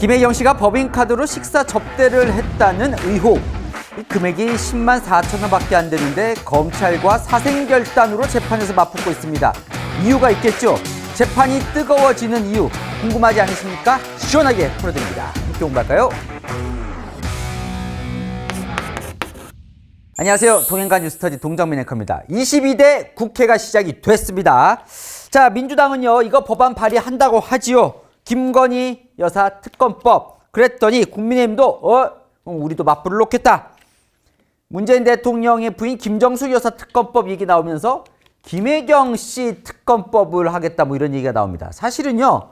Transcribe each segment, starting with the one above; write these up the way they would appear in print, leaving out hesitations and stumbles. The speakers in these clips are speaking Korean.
김혜경 씨가 법인카드로 식사 접대를 했다는 의혹. 이 금액이 10만 4천 원밖에 안 되는데 검찰과 사생결단으로 재판에서 맞붙고 있습니다. 이유가 있겠죠? 재판이 뜨거워지는 이유 궁금하지 않으십니까? 시원하게 풀어드립니다. 함께 공부할까요? 안녕하세요. 동행가 뉴스터디 동정민 앵커입니다. 22대 국회가 시작이 됐습니다. 자, 민주당은요, 이거 법안 발의한다고 하지요. 김건희 여사 특검법. 그랬더니 국민의힘도 우리도 맞불을 놓겠다. 문재인 대통령의 부인 김정숙 여사 특검법 얘기 나오면서 김혜경 씨 특검법을 하겠다 뭐 이런 얘기가 나옵니다. 사실은요,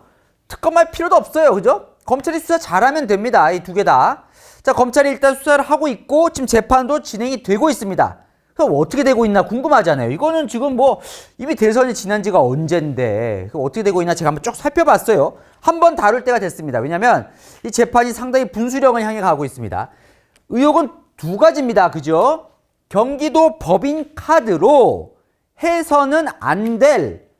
특검할 필요도 없어요. 그죠? 검찰이 수사 잘하면 됩니다. 이 두 개 다. 자, 검찰이 일단 수사를 하고 있고 지금 재판도 진행이 되고 있습니다. 그럼 어떻게 되고 있나 궁금하잖아요. 이거는 지금 뭐 이미 대선이 지난 지가 언젠데 어떻게 되고 있나 제가 한번 쭉 살펴봤어요. 한번 다룰 때가 됐습니다. 왜냐하면 이 재판이 상당히 분수령을 향해 가고 있습니다. 의혹은 두 가지입니다. 그죠? 경기도 법인카드로 해서는 안 될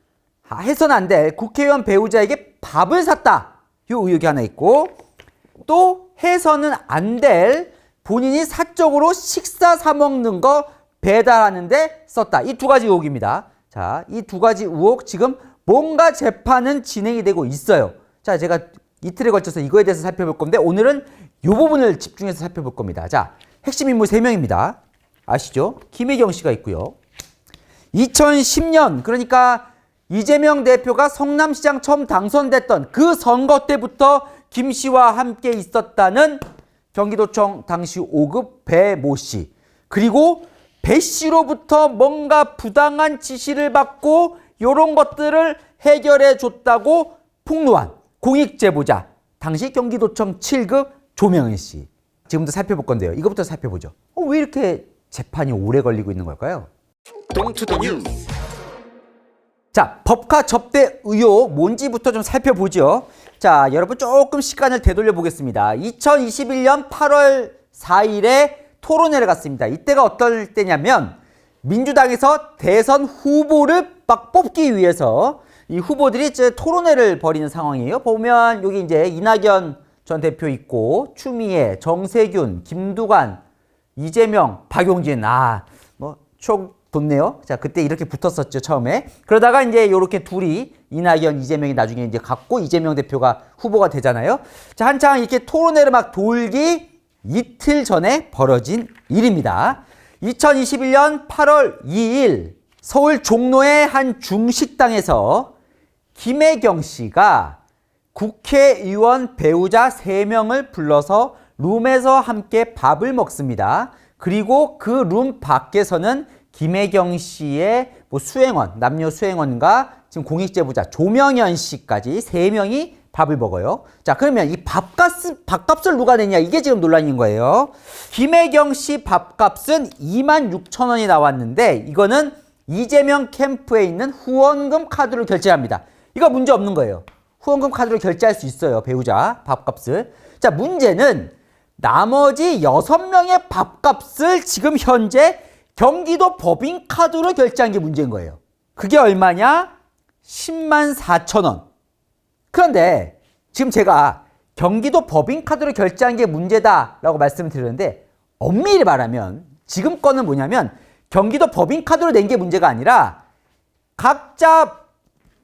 국회의원 배우자에게 밥을 샀다. 이 의혹이 하나 있고, 또 해서는 안 될 본인이 사적으로 식사 사 먹는 거 배달하는데 썼다. 이 두 가지 의혹입니다. 자, 이 두 가지 의혹 지금 뭔가 재판은 진행이 되고 있어요. 자, 제가 이틀에 걸쳐서 이거에 대해서 살펴볼 건데 오늘은 이 부분을 집중해서 살펴볼 겁니다. 자, 핵심 인물 3명입니다. 아시죠? 김혜경 씨가 있고요. 2010년 그러니까 이재명 대표가 성남시장 처음 당선됐던 그 선거 때부터 김 씨와 함께 있었다는 경기도청 당시 5급 배모 씨. 그리고 배 씨로부터 뭔가 부당한 지시를 받고 이런 것들을 해결해 줬다고 폭로한 공익제보자. 당시 경기도청 7급 조명희 씨. 지금부터 살펴볼 건데요. 이것부터 살펴보죠. 왜 이렇게 재판이 오래 걸리고 있는 걸까요? 자, 법카 접대 의혹 뭔지부터 좀 살펴보죠. 자, 여러분 조금 시간을 되돌려 보겠습니다. 2021년 8월 4일에 토론회를 갔습니다. 이때가 어떨 때냐면 민주당에서 대선 후보를 막 뽑기 위해서 이 후보들이 이제 토론회를 벌이는 상황이에요. 보면 여기 이제 이낙연 전 대표 있고 추미애, 정세균, 김두관, 이재명, 박용진 촉 돋네요. 자, 그때 이렇게 붙었었죠, 처음에. 그러다가 이제 이렇게 둘이 이낙연, 이재명이 나중에 이제 갖고 이재명 대표가 후보가 되잖아요. 자, 한창 이렇게 토론회를 막 돌기 이틀 전에 벌어진 일입니다. 2021년 8월 2일 서울 종로의 한 중식당에서 김혜경 씨가 국회의원 배우자 3명을 불러서 룸에서 함께 밥을 먹습니다. 그리고 그 룸 밖에서는 김혜경 씨의 수행원, 남녀 수행원과 지금 공익제보자 조명현 씨까지 3명이 밥을 먹어요. 자, 그러면 이 밥값을 누가 내냐? 이게 지금 논란인 거예요. 김혜경 씨 밥값은 26,000원이 나왔는데 이거는 이재명 캠프에 있는 후원금 카드로 결제합니다. 이거 문제 없는 거예요. 후원금 카드로 결제할 수 있어요. 배우자 밥값을. 자, 문제는 나머지 6명의 밥값을 지금 현재 경기도 법인카드로 결제한 게 문제인 거예요. 그게 얼마냐? 10만 4천 원. 그런데 지금 제가 경기도 법인카드로 결제한 게 문제다라고 말씀을 드렸는데 엄밀히 말하면 지금 거는 뭐냐면 경기도 법인카드로 낸 게 문제가 아니라 각자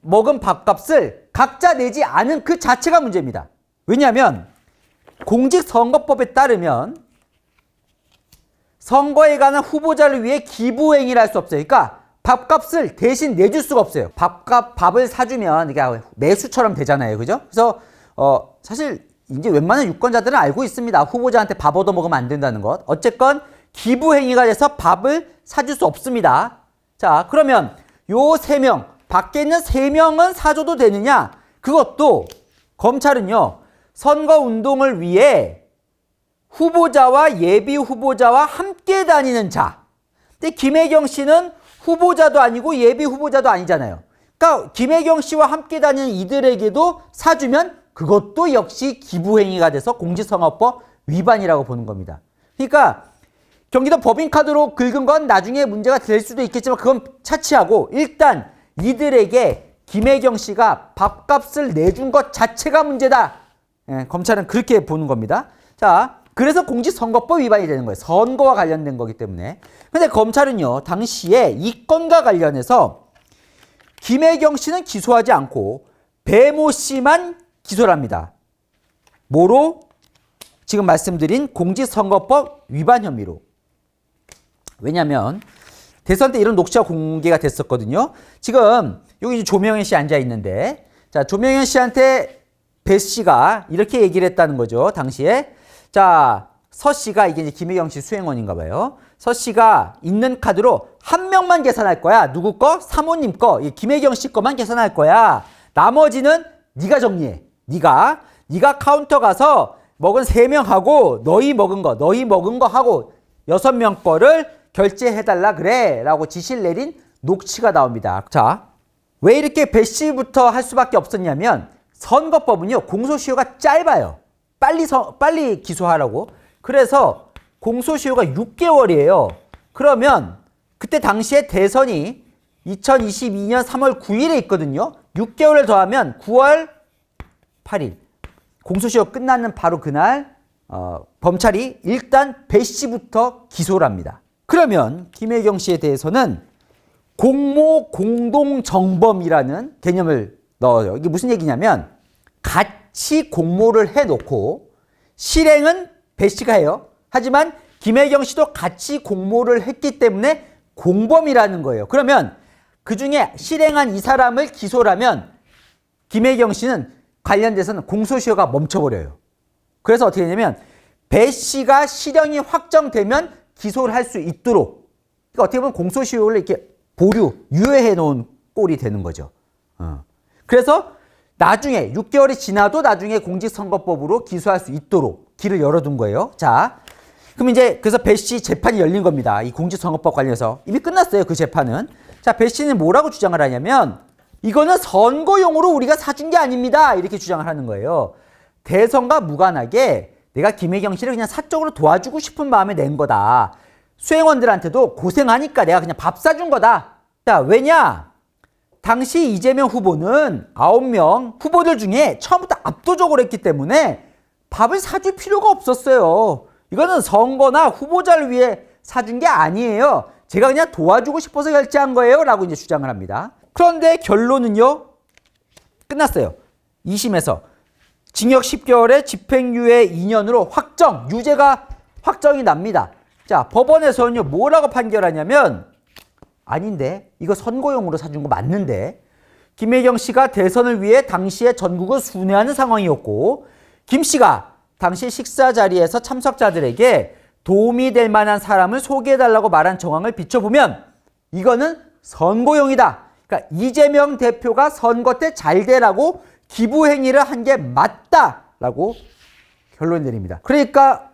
먹은 밥값을 각자 내지 않은 그 자체가 문제입니다. 왜냐하면 공직선거법에 따르면 선거에 관한 후보자를 위해 기부행위를 할 수 없어요. 그러니까 밥값을 대신 내줄 수가 없어요. 밥을 사주면 이게 매수처럼 되잖아요. 그죠? 그래서 사실 이제 웬만한 유권자들은 알고 있습니다. 후보자한테 밥 얻어먹으면 안 된다는 것. 어쨌건 기부행위가 돼서 밥을 사줄 수 없습니다. 자, 그러면 요 3명, 밖에 있는 3명은 사줘도 되느냐? 그것도 검찰은요. 선거운동을 위해 후보자와 예비 후보자와 함께 다니는 자. 근데 김혜경 씨는 후보자도 아니고 예비 후보자도 아니잖아요. 그러니까 김혜경 씨와 함께 다니는 이들에게도 사주면 그것도 역시 기부행위가 돼서 공직선거법 위반이라고 보는 겁니다. 그러니까 경기도 법인카드로 긁은 건 나중에 문제가 될 수도 있겠지만 그건 차치하고 일단 이들에게 김혜경 씨가 밥값을 내준 것 자체가 문제다. 예, 검찰은 그렇게 보는 겁니다. 자, 그래서 공직선거법 위반이 되는 거예요. 선거와 관련된 거기 때문에. 근데 검찰은요, 당시에 이 건과 관련해서 김혜경 씨는 기소하지 않고 배모 씨만 기소를 합니다. 뭐로? 지금 말씀드린 공직선거법 위반 혐의로. 왜냐하면 대선 때 이런 녹취가 공개가 됐었거든요. 지금 여기 이제 조명현 씨 앉아 있는데, 자, 조명현 씨한테 배 씨가 이렇게 얘기를 했다는 거죠. 당시에. 자, 서 씨가 이게 이제 김혜경 씨 수행원인가 봐요. 서 씨가 있는 카드로 한 명만 계산할 거야. 누구 거? 사모님 거. 김혜경 씨 거만 계산할 거야. 나머지는 네가 정리해. 네가 카운터 가서 먹은 3명하고 너희 먹은 거 하고 6명 거를 결제해달라 그래 라고 지시를 내린 녹취가 나옵니다. 자, 왜 이렇게 배 씨부터 할 수밖에 없었냐면 선거법은요, 공소시효가 짧아요. 빨리 기소하라고. 그래서 공소시효가 6개월이에요. 그러면 그때 당시에 대선이 2022년 3월 9일에 있거든요. 6개월을 더하면 9월 8일. 공소시효 끝나는 바로 그날 검찰이 일단 배 씨부터 기소를 합니다. 그러면 김혜경 씨에 대해서는 공모 공동정범이라는 개념을 넣어요. 이게 무슨 얘기냐면 같이 공모를 해놓고 실행은 배 씨가 해요. 하지만 김혜경 씨도 같이 공모를 했기 때문에 공범이라는 거예요. 그러면 그중에 실행한 이 사람을 기소를 하면 김혜경 씨는 관련돼서는 공소시효가 멈춰버려요. 그래서 어떻게 되냐면 배 씨가 실형이 확정되면 기소를 할 수 있도록, 그러니까 어떻게 보면 공소시효를 이렇게 유예해 놓은 꼴이 되는 거죠. 그래서 나중에 6개월이 지나도 나중에 공직선거법으로 기소할 수 있도록 길을 열어둔 거예요. 자, 그럼 이제 그래서 배 씨 재판이 열린 겁니다. 이 공직선거법 관련해서 이미 끝났어요. 그 재판은. 자, 배 씨는 뭐라고 주장을 하냐면 이거는 선거용으로 우리가 사준 게 아닙니다. 이렇게 주장을 하는 거예요. 대선과 무관하게 내가 김혜경 씨를 그냥 사적으로 도와주고 싶은 마음에 낸 거다. 수행원들한테도 고생하니까 내가 그냥 밥 사준 거다. 자, 왜냐? 당시 이재명 후보는 9명 후보들 중에 처음부터 압도적으로 했기 때문에 밥을 사줄 필요가 없었어요. 이거는 선거나 후보자를 위해 사준 게 아니에요. 제가 그냥 도와주고 싶어서 결제한 거예요. 라고 이제 주장을 합니다. 그런데 결론은요, 끝났어요. 2심에서 징역 10개월에 집행유예 2년으로 유죄가 확정이 납니다. 자, 법원에서는요, 뭐라고 판결하냐면, 아닌데, 이거 선거용으로 사준 거 맞는데, 김혜경 씨가 대선을 위해 당시에 전국을 순회하는 상황이었고, 김 씨가 당시 식사 자리에서 참석자들에게 도움이 될 만한 사람을 소개해달라고 말한 정황을 비춰보면, 이거는 선거용이다. 그러니까 이재명 대표가 선거 때 잘 되라고 기부 행위를 한 게 맞다라고 결론 내립니다. 그러니까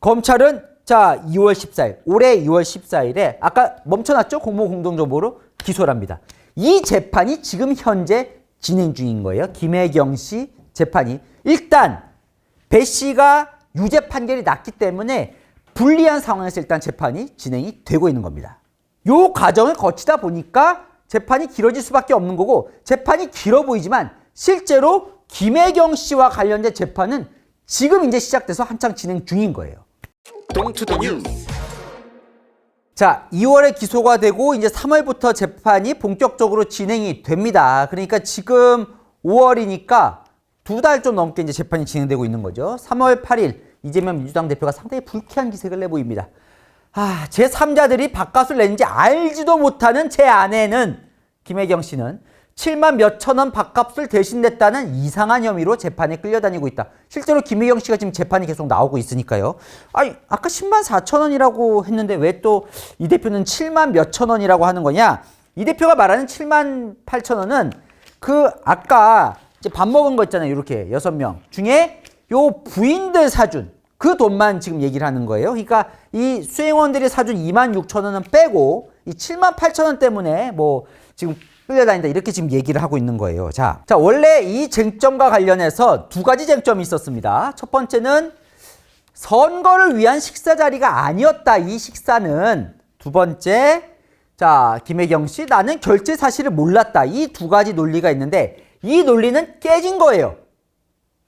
검찰은 자, 2월 14일, 올해 2월 14일에 아까 멈춰놨죠? 공모 공동정보로 기소를 합니다. 이 재판이 지금 현재 진행 중인 거예요. 김혜경 씨 재판이. 일단 배 씨가 유죄 판결이 났기 때문에 불리한 상황에서 일단 재판이 진행이 되고 있는 겁니다. 요 과정을 거치다 보니까 재판이 길어질 수밖에 없는 거고, 재판이 길어 보이지만 실제로 김혜경 씨와 관련된 재판은 지금 이제 시작돼서 한창 진행 중인 거예요. 자, 2월에 기소가 되고 이제 3월부터 재판이 본격적으로 진행이 됩니다. 그러니까 지금 5월이니까 2달 좀 넘게 이제 재판이 진행되고 있는 거죠. 3월 8일 이재명 민주당 대표가 상당히 불쾌한 기색을 내보입니다. 제 3자들이 밥값을 냈는지 알지도 못하는 제 아내는 김혜경 씨는 7만 몇천 원 밥값을 대신 냈다는 이상한 혐의로 재판에 끌려다니고 있다. 실제로 김혜경 씨가 지금 재판이 계속 나오고 있으니까요. 아니, 아까 10만 4천 원이라고 했는데 왜 또 이 대표는 7만 몇천 원이라고 하는 거냐? 이 대표가 말하는 7만 8천 원은 그 아까 이제 밥 먹은 거 있잖아요. 이렇게 6명 중에 요 부인들 사준 그 돈만 지금 얘기를 하는 거예요. 그러니까 이 수행원들이 사준 2만 6천 원은 빼고 이 7만 8천 원 때문에 뭐 지금 끌려다닌다 이렇게 지금 얘기를 하고 있는 거예요. 자, 원래 이 쟁점과 관련해서 두 가지 쟁점이 있었습니다. 첫 번째는 선거를 위한 식사 자리가 아니었다. 이 식사는. 두 번째, 자, 김혜경 씨 나는 결제 사실을 몰랐다. 이 두 가지 논리가 있는데 이 논리는 깨진 거예요.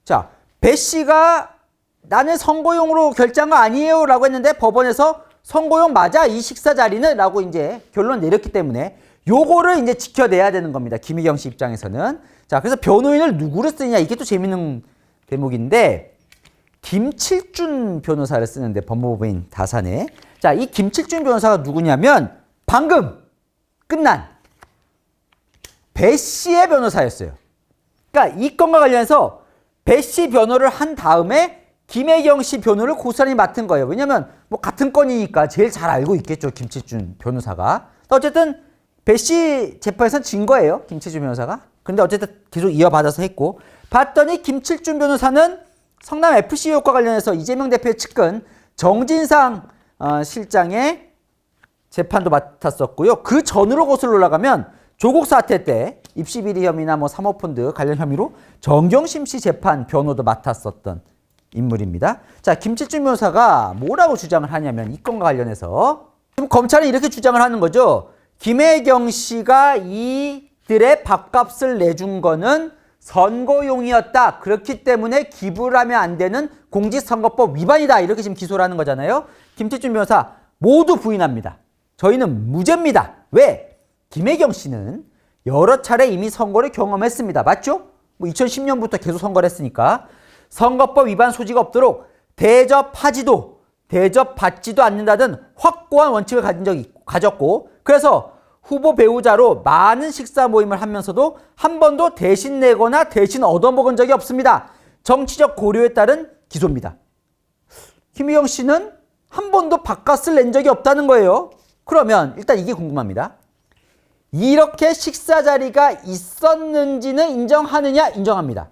자, 배 씨가 나는 선고용으로 결제한 거 아니에요 라고 했는데 법원에서 선고용 맞아 이 식사 자리는 라고 이제 결론 내렸기 때문에 요거를 이제 지켜내야 되는 겁니다. 김혜경 씨 입장에서는. 자, 그래서 변호인을 누구를 쓰느냐 이게 또 재밌는 대목인데 김칠준 변호사를 쓰는데 법무법인 다산에. 자, 이 김칠준 변호사가 누구냐면 방금 끝난 배 씨의 변호사였어요. 그러니까 이 건과 관련해서 배 씨 변호를 한 다음에 김혜경 씨 변호를 고스란히 맡은 거예요. 왜냐면 뭐 같은 건이니까 제일 잘 알고 있겠죠. 김칠준 변호사가. 어쨌든 배 씨 재판에서는 진 거예요. 김칠준 변호사가. 근데 어쨌든 계속 이어받아서 했고 봤더니 김칠준 변호사는 성남 FC 의혹과 관련해서 이재명 대표의 측근 정진상 실장의 재판도 맡았었고요. 그 전으로 거슬러 올라가면 조국 사태 때 입시 비리 혐의나 뭐 사모펀드 관련 혐의로 정경심 씨 재판 변호도 맡았었던 인물입니다. 자, 김칠준 변호사가 뭐라고 주장을 하냐면 이 건과 관련해서 지금 검찰은 이렇게 주장을 하는 거죠. 김혜경 씨가 이들의 밥값을 내준 거는 선거용이었다. 그렇기 때문에 기부를 하면 안 되는 공직선거법 위반이다. 이렇게 지금 기소를 하는 거잖아요. 김칠준 변호사 모두 부인합니다. 저희는 무죄입니다. 왜? 김혜경 씨는 여러 차례 이미 선거를 경험했습니다. 맞죠? 뭐 2010년부터 계속 선거를 했으니까. 선거법 위반 소지가 없도록 대접하지도 대접받지도 않는다는 확고한 원칙을 가졌고 그래서 후보 배우자로 많은 식사 모임을 하면서도 한 번도 대신 내거나 대신 얻어먹은 적이 없습니다. 정치적 고려에 따른 기소입니다. 김혜경 씨는 한 번도 밥값을 낸 적이 없다는 거예요. 그러면 일단 이게 궁금합니다. 이렇게 식사 자리가 있었는지는 인정하느냐? 인정합니다.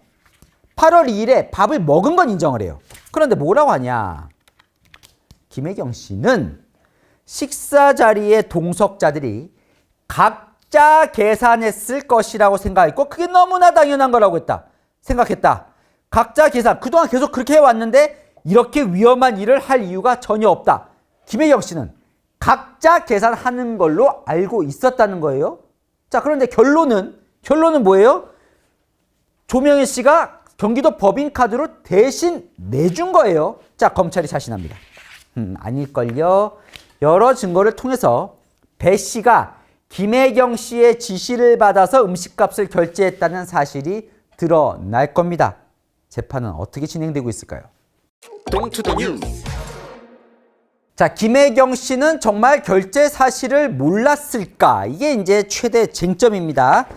8월 2일에 밥을 먹은 건 인정을 해요. 그런데 뭐라고 하냐? 김혜경 씨는 식사 자리의 동석자들이 각자 계산했을 것이라고 생각했고 그게 너무나 당연한 거라고 생각했다. 각자 계산. 그동안 계속 그렇게 해왔는데 이렇게 위험한 일을 할 이유가 전혀 없다. 김혜경 씨는 각자 계산하는 걸로 알고 있었다는 거예요. 자, 그런데 결론은 뭐예요? 조명희 씨가 경기도 법인카드로 대신 내준 거예요. 자, 검찰이 자신합니다. 아닐걸요. 여러 증거를 통해서 배 씨가 김혜경 씨의 지시를 받아서 음식값을 결제했다는 사실이 드러날 겁니다. 재판은 어떻게 진행되고 있을까요? 자, 김혜경 씨는 정말 결제 사실을 몰랐을까? 이게 이제 최대 쟁점입니다.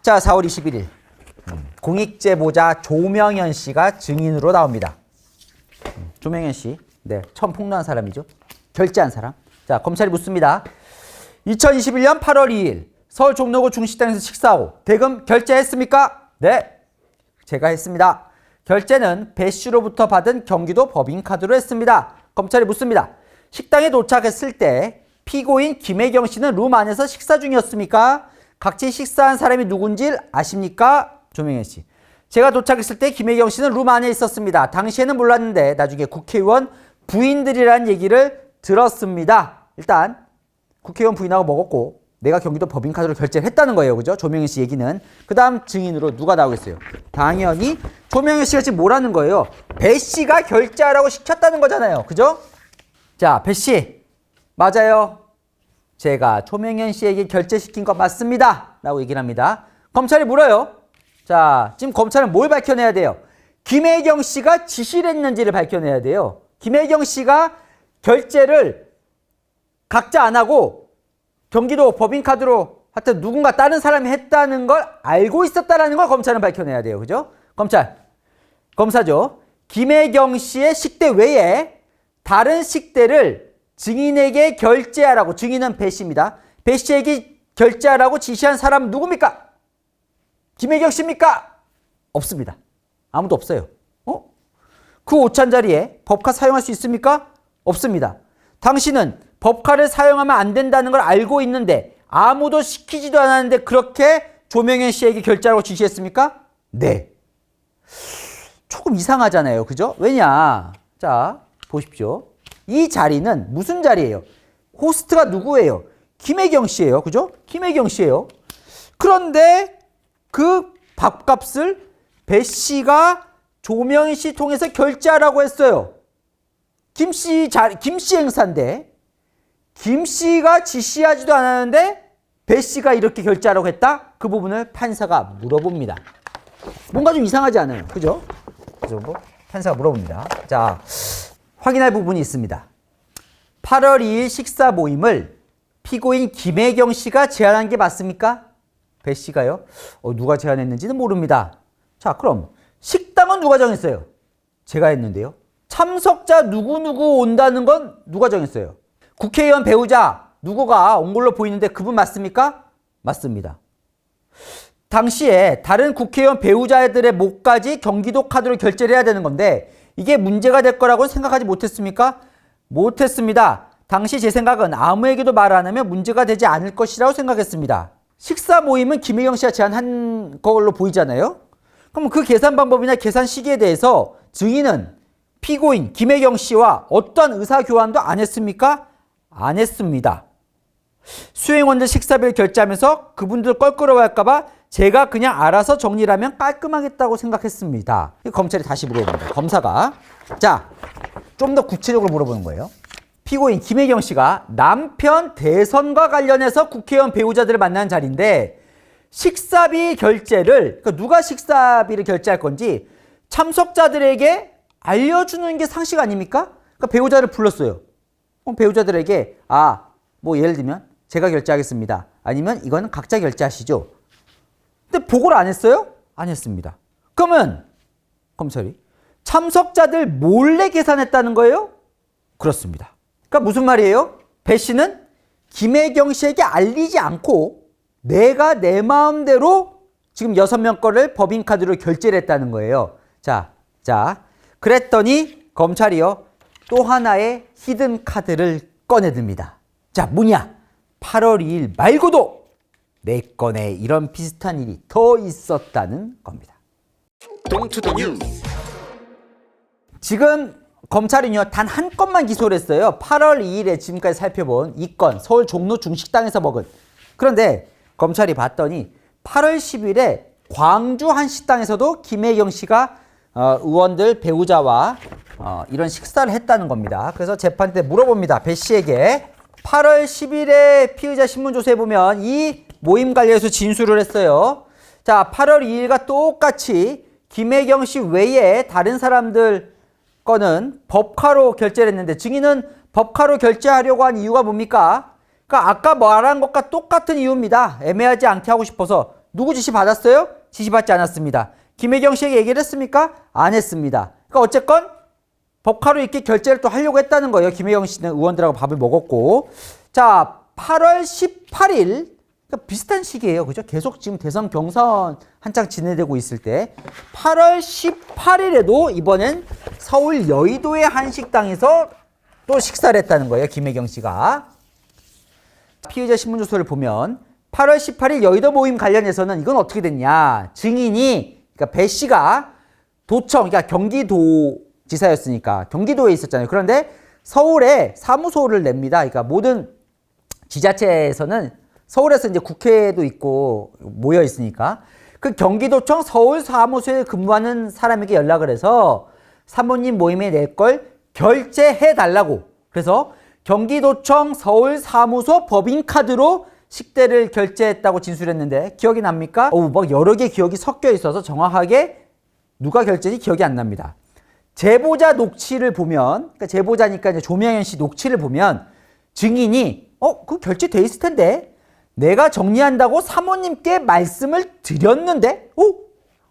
자, 4월 21일 공익제보자 조명현 씨가 증인으로 나옵니다. 조명현 씨, 네, 처음 폭로한 사람이죠. 결제한 사람. 자, 검찰이 묻습니다. 2021년 8월 2일 서울 종로구 중식당에서 식사하고 대금 결제했습니까? 네, 제가 했습니다. 결제는 배 씨로부터 받은 경기도 법인카드로 했습니다. 검찰이 묻습니다. 식당에 도착했을 때 피고인 김혜경 씨는 룸 안에서 식사 중이었습니까? 같이 식사한 사람이 누군지 아십니까? 조명현 씨. 제가 도착했을 때 김혜경 씨는 룸 안에 있었습니다. 당시에는 몰랐는데 나중에 국회의원 부인들이라는 얘기를 들었습니다. 일단 국회의원 부인하고 먹었고 내가 경기도 법인카드로 결제를 했다는 거예요. 그죠? 조명현 씨 얘기는. 그 다음 증인으로 누가 나오겠어요? 당연히 조명현 씨가 지금 뭐라는 거예요? 배 씨가 결제하라고 시켰다는 거잖아요. 그죠? 자, 배 씨. 맞아요. 제가 조명현 씨에게 결제시킨 거 맞습니다. 라고 얘기를 합니다. 검찰이 물어요. 자, 지금 검찰은 뭘 밝혀내야 돼요? 김혜경 씨가 지시를 했는지를 밝혀내야 돼요. 김혜경 씨가 결제를 각자 안 하고 경기도 법인카드로 하여튼 누군가 다른 사람이 했다는 걸 알고 있었다는 걸 검찰은 밝혀내야 돼요. 그죠? 검사죠. 김혜경 씨의 식대 외에 다른 식대를 증인에게 결제하라고, 증인은 배 씨입니다. 배 씨에게 결제하라고 지시한 사람은 누굽니까? 김혜경 씨입니까? 없습니다. 아무도 없어요. 그 오찬 자리에 법카 사용할 수 있습니까? 없습니다. 당신은 법카를 사용하면 안 된다는 걸 알고 있는데 아무도 시키지도 않았는데 그렇게 조명현 씨에게 결제하라고 지시했습니까? 네. 조금 이상하잖아요. 그죠? 왜냐? 자, 보십시오. 이 자리는 무슨 자리예요? 호스트가 누구예요? 김혜경 씨예요. 그죠? 김혜경 씨예요. 그런데 그 밥값을 배 씨가 조명희 씨 통해서 결제하라고 했어요. 김씨 행사인데 김씨가 지시하지도 않았는데 배씨가 이렇게 결제하라고 했다? 그 부분을 판사가 물어봅니다. 뭔가 좀 이상하지 않아요? 그죠? 그죠? 판사가 물어봅니다. 자, 확인할 부분이 있습니다. 8월 2일 식사 모임을 피고인 김혜경 씨가 제안한 게 맞습니까? 배 씨가요? 누가 제안했는지는 모릅니다. 자, 그럼 식당은 누가 정했어요? 제가 했는데요. 참석자 누구누구 온다는 건 누가 정했어요? 국회의원 배우자 누구가 온 걸로 보이는데 그분 맞습니까? 맞습니다. 당시에 다른 국회의원 배우자들의 목까지 경기도 카드로 결제를 해야 되는 건데 이게 문제가 될 거라고 생각하지 못했습니까? 못했습니다. 당시 제 생각은 아무에게도 말 안 하면 문제가 되지 않을 것이라고 생각했습니다. 식사 모임은 김혜경 씨가 제안한 걸로 보이잖아요. 그럼 그 계산 방법이나 계산 시기에 대해서 증인은 피고인 김혜경 씨와 어떤 의사 교환도 안 했습니까? 안 했습니다. 수행원들 식사비를 결제하면서 그분들 껄끄러워할까 봐 제가 그냥 알아서 정리를 하면 깔끔하겠다고 생각했습니다. 검찰이 다시 물어봅니다. 검사가. 자, 좀 더 구체적으로 물어보는 거예요. 피고인 김혜경 씨가 남편 대선과 관련해서 국회의원 배우자들을 만난 자리인데 식사비 결제를, 그러니까 누가 식사비를 결제할 건지 참석자들에게 알려주는 게 상식 아닙니까? 그러니까 배우자를 불렀어요. 그럼 배우자들에게 뭐 예를 들면 제가 결제하겠습니다. 아니면 이거는 각자 결제하시죠. 근데 보고를 안 했어요? 안 했습니다. 그러면 검찰이 참석자들 몰래 계산했다는 거예요? 그렇습니다. 그러니까 무슨 말이에요? 배 씨는 김혜경 씨에게 알리지 않고 내가 내 마음대로 지금 6명 거를 법인카드로 결제를 했다는 거예요. 자, 그랬더니 검찰이요. 또 하나의 히든 카드를 꺼내듭니다. 자, 뭐냐? 8월 2일 말고도 4건의 이런 비슷한 일이 더 있었다는 겁니다. 지금 검찰은요, 단 한 건만 기소를 했어요. 8월 2일에 지금까지 살펴본 이 건, 서울 종로 중식당에서 먹은. 그런데 검찰이 봤더니 8월 10일에 광주 한 식당에서도 김혜경 씨가 의원들 배우자와 이런 식사를 했다는 겁니다. 그래서 재판 때 물어봅니다. 배 씨에게 8월 10일에 피의자 신문조사에 보면 이 모임 관련해서 진술을 했어요. 자, 8월 2일과 똑같이 김혜경 씨 외에 다른 사람들 거는 법카로 결제를 했는데 증인은 법카로 결제하려고 한 이유가 뭡니까? 그러니까 아까 말한 것과 똑같은 이유입니다. 애매하지 않게 하고 싶어서. 누구 지시 받았어요? 지시받지 않았습니다. 김혜경 씨에게 얘기를 했습니까? 안 했습니다. 그러니까 어쨌건 법카로 이렇게 결제를 또 하려고 했다는 거예요. 김혜경 씨는 의원들하고 밥을 먹었고. 자, 8월 18일 그러니까 비슷한 시기예요. 그죠? 계속 지금 대선 경선 한창 진행되고 있을 때 8월 18일에도 이번엔 서울 여의도의 한 식당에서 또 식사를 했다는 거예요. 김혜경 씨가. 피의자 신문조서를 보면 8월 18일 여의도 모임 관련해서는 이건 어떻게 됐냐. 증인이, 그러니까 배 씨가 도청, 그러니까 경기도지사였으니까 경기도에 있었잖아요. 그런데 서울에 사무소를 냅니다. 그러니까 모든 지자체에서는 서울에서 이제 국회도 있고 모여 있으니까 그 경기도청 서울 사무소에 근무하는 사람에게 연락을 해서 사모님 모임에 낼 걸 결제해 달라고. 그래서 경기도청 서울 사무소 법인카드로 식대를 결제했다고 진술했는데 기억이 납니까? 막 여러 개 기억이 섞여 있어서 정확하게 누가 결제인지 기억이 안 납니다. 제보자 녹취를 보면, 그러니까 제보자니까 이제 조명현 씨 녹취를 보면 증인이 그 결제돼 있을 텐데 내가 정리한다고 사모님께 말씀을 드렸는데,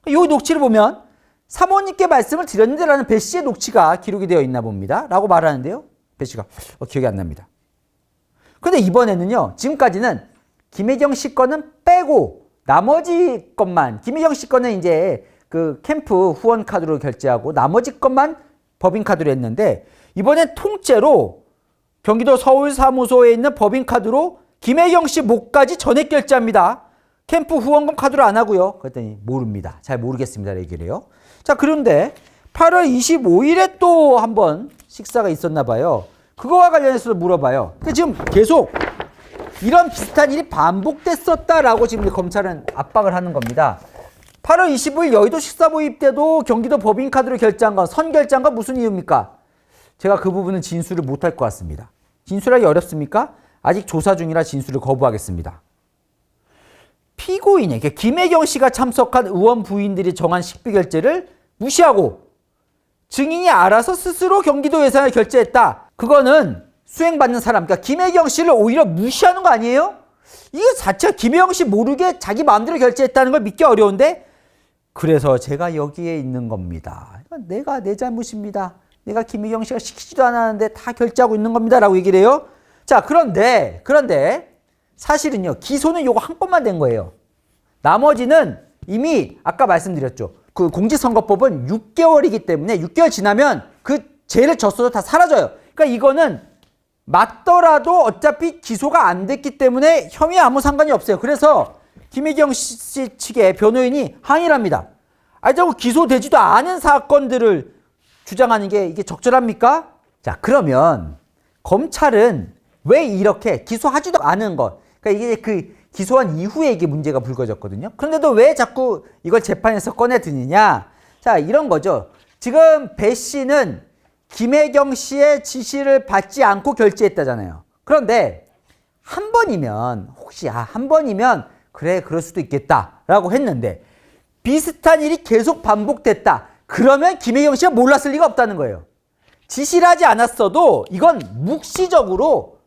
이 녹취를 보면 사모님께 말씀을 드렸는데라는 배 씨의 녹취가 기록이 되어 있나 봅니다. 라고 말하는데요. 배 씨가 기억이 안 납니다. 근데 이번에는요, 지금까지는 김혜경 씨 거는 빼고 나머지 것만, 김혜경 씨 거는 이제 그 캠프 후원 카드로 결제하고 나머지 것만 법인 카드로 했는데 이번엔 통째로 경기도 서울 사무소에 있는 법인 카드로 김혜경 씨 목까지 전액 결제합니다. 캠프 후원금 카드로 안 하고요. 그랬더니 모릅니다. 잘 모르겠습니다. 얘기를 해요. 자, 그런데 8월 25일에 또 한 번 식사가 있었나 봐요. 그거와 관련해서 물어봐요. 근데 지금 계속 이런 비슷한 일이 반복됐었다라고 지금 검찰은 압박을 하는 겁니다. 8월 25일 여의도 식사모임 때도 경기도 법인카드로 결제한 건 선결제한 건 무슨 이유입니까? 제가 그 부분은 진술을 못할 것 같습니다. 진술하기 어렵습니까? 아직 조사 중이라 진술을 거부하겠습니다. 피고인이 김혜경 씨가 참석한 의원 부인들이 정한 식비 결제를 무시하고 증인이 알아서 스스로 경기도 예산을 결제했다. 그거는 수행받는 사람, 그러니까 김혜경 씨를 오히려 무시하는 거 아니에요? 이거 자체가 김혜경 씨 모르게 자기 마음대로 결제했다는 걸 믿기 어려운데, 그래서 제가 여기에 있는 겁니다. 내가 내 잘못입니다. 내가 김혜경 씨가 시키지도 않았는데 다 결제하고 있는 겁니다. 라고 얘기를 해요. 자, 그런데 사실은요, 기소는 요거 한 건만 된 거예요. 나머지는 이미 아까 말씀드렸죠. 그 공직선거법은 6개월이기 때문에 6개월 지나면 그 죄를 졌어도 다 사라져요. 그러니까 이거는 맞더라도 어차피 기소가 안 됐기 때문에 혐의에 아무 상관이 없어요. 그래서 김혜경 씨 측의 변호인이 항의를 합니다. 아니, 자꾸 기소되지도 않은 사건들을 주장하는 게 이게 적절합니까? 자, 그러면 검찰은 왜 이렇게 기소하지도 않은 것, 그러니까 이게 그 기소한 이후에 이게 문제가 불거졌거든요. 그런데도 왜 자꾸 이걸 재판에서 꺼내 드느냐? 자, 이런 거죠. 지금 배 씨는 김혜경 씨의 지시를 받지 않고 결제했다잖아요. 그런데 한 번이면 혹시 한 번이면 그래, 그럴 수도 있겠다라고 했는데 비슷한 일이 계속 반복됐다. 그러면 김혜경 씨가 몰랐을 리가 없다는 거예요. 지시를 하지 않았어도 이건 묵시적으로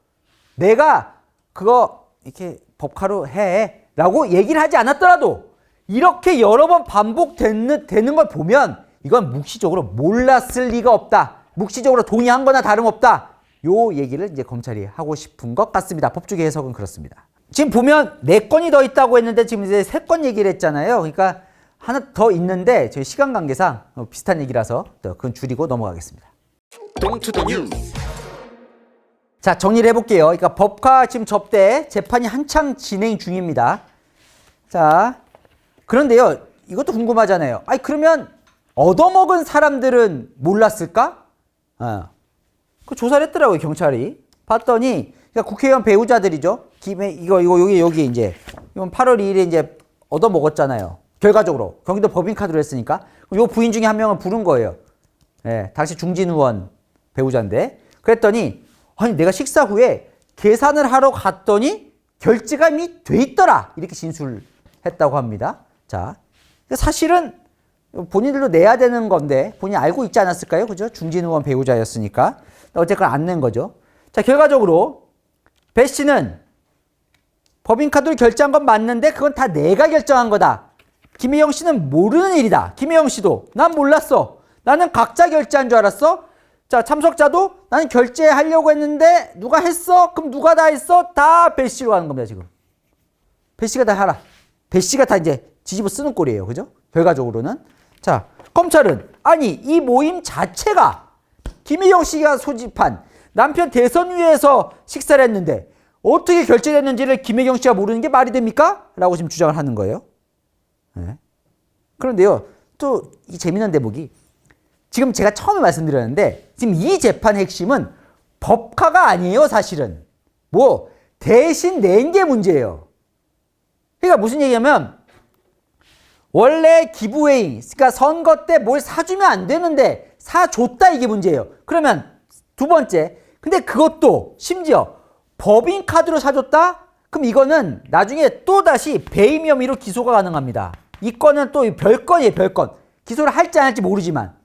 내가 그거 이렇게 법카로 해 라고 얘기를 하지 않았더라도 이렇게 여러 번 반복되는 걸 보면 이건 묵시적으로 몰랐을 리가 없다. 묵시적으로 동의한 거나 다름없다. 요 얘기를 이제 검찰이 하고 싶은 것 같습니다. 법조계 해석은 그렇습니다. 지금 보면 4건이 더 있다고 했는데 지금 이제 3건 얘기를 했잖아요. 그러니까 하나 더 있는데 저희 시간 관계상 비슷한 얘기라서 그건 줄이고 넘어가겠습니다. 자, 정리를 해볼게요. 그러니까 법카 지금 접대 재판이 한창 진행 중입니다. 자, 그런데요, 이것도 궁금하잖아요. 아니, 그러면 얻어먹은 사람들은 몰랐을까? 그 조사를 했더라고요, 경찰이. 봤더니, 그러니까 국회의원 배우자들이죠. 여기 이제, 이건 8월 2일에 이제 얻어먹었잖아요. 결과적으로. 경기도 법인카드로 했으니까. 요 부인 중에 한 명을 부른 거예요. 예, 당시 중진 의원 배우자인데. 그랬더니, 아니, 내가 식사 후에 계산을 하러 갔더니 결제가 이미 돼 있더라. 이렇게 진술했다고 합니다. 자, 사실은 본인들도 내야 되는 건데 본인이 알고 있지 않았을까요? 그죠? 중진 의원 배우자였으니까. 어쨌거나 안 낸 거죠. 자, 결과적으로 배 씨는 법인카드로 결제한 건 맞는데 그건 다 내가 결정한 거다. 김혜영 씨는 모르는 일이다. 김혜영 씨도 난 몰랐어. 나는 각자 결제한 줄 알았어. 자, 참석자도 나는 결제하려고 했는데 누가 했어? 그럼 누가 다 했어? 다 배 씨로 하는 겁니다, 지금. 배 씨가 다 하라. 배 씨가 다 이제 뒤집어 쓰는 꼴이에요. 그죠? 결과적으로는. 자, 검찰은 아니, 이 모임 자체가 김혜영 씨가 소집한 남편 대선위에서 식사를 했는데 어떻게 결제됐는지를 김혜경 씨가 모르는 게 말이 됩니까? 라고 지금 주장을 하는 거예요. 네. 그런데요, 또 이 재미난 대목이 지금 제가 처음에 말씀드렸는데 지금 이 재판의 핵심은 법카가 아니에요, 사실은. 뭐 대신 낸 게 문제예요. 그러니까 무슨 얘기냐면 원래 기부웨이, 그러니까 선거 때 뭘 사주면 안 되는데 사줬다, 이게 문제예요. 그러면 두 번째, 근데 그것도 심지어 법인카드로 사줬다? 그럼 이거는 나중에 또다시 배임 혐의로 기소가 가능합니다. 이 건은 또 별건이에요, 별건. 기소를 할지 안 할지 모르지만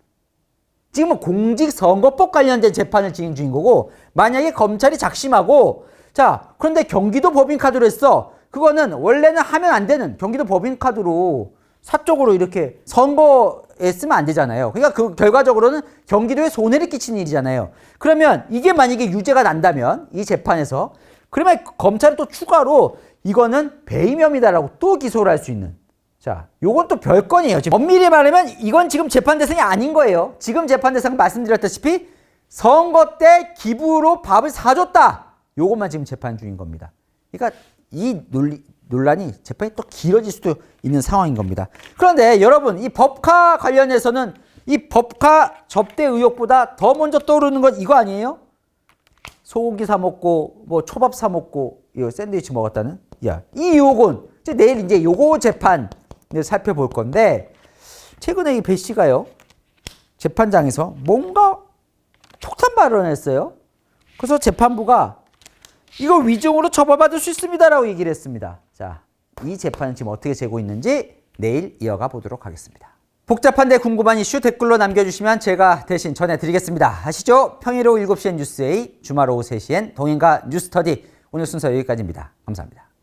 지금은 공직선거법 관련된 재판을 진행 중인 거고, 만약에 검찰이 작심하고, 자, 그런데 경기도 법인카드로 했어. 그거는 원래는 하면 안 되는 경기도 법인카드로 사적으로 이렇게 선거에 쓰면 안 되잖아요. 그러니까 그 결과적으로는 경기도에 손해를 끼치는 일이잖아요. 그러면 이게 만약에 유죄가 난다면 이 재판에서, 그러면 검찰이 또 추가로 이거는 배임 혐의다라고 또 기소를 할 수 있는. 자, 요건 또 별건이에요. 지금 엄밀히 말하면 이건 지금 재판 대상이 아닌 거예요. 지금 재판 대상은 말씀드렸다시피 선거 때 기부로 밥을 사줬다. 요것만 지금 재판 중인 겁니다. 그러니까 이 논란이 재판이 또 길어질 수도 있는 상황인 겁니다. 그런데 여러분, 이 법카 관련해서는 이 법카 접대 의혹보다 더 먼저 떠오르는 건 이거 아니에요? 소고기 사 먹고 뭐 초밥 사 먹고 이거 샌드위치 먹었다는? 야, 이 의혹은 내일 이제 요거 재판 살펴볼 건데 최근에 이 배 씨가요. 재판장에서 뭔가 폭탄 발언을 했어요. 그래서 재판부가 이거 위증으로 처벌받을 수 있습니다라고 얘기를 했습니다. 자, 이 재판은 지금 어떻게 되고 있는지 내일 이어가 보도록 하겠습니다. 복잡한데 궁금한 이슈 댓글로 남겨주시면 제가 대신 전해드리겠습니다. 아시죠? 평일 오후 7시엔 뉴스A, 주말 오후 3시엔 동행과 뉴스터디. 오늘 순서 여기까지입니다. 감사합니다.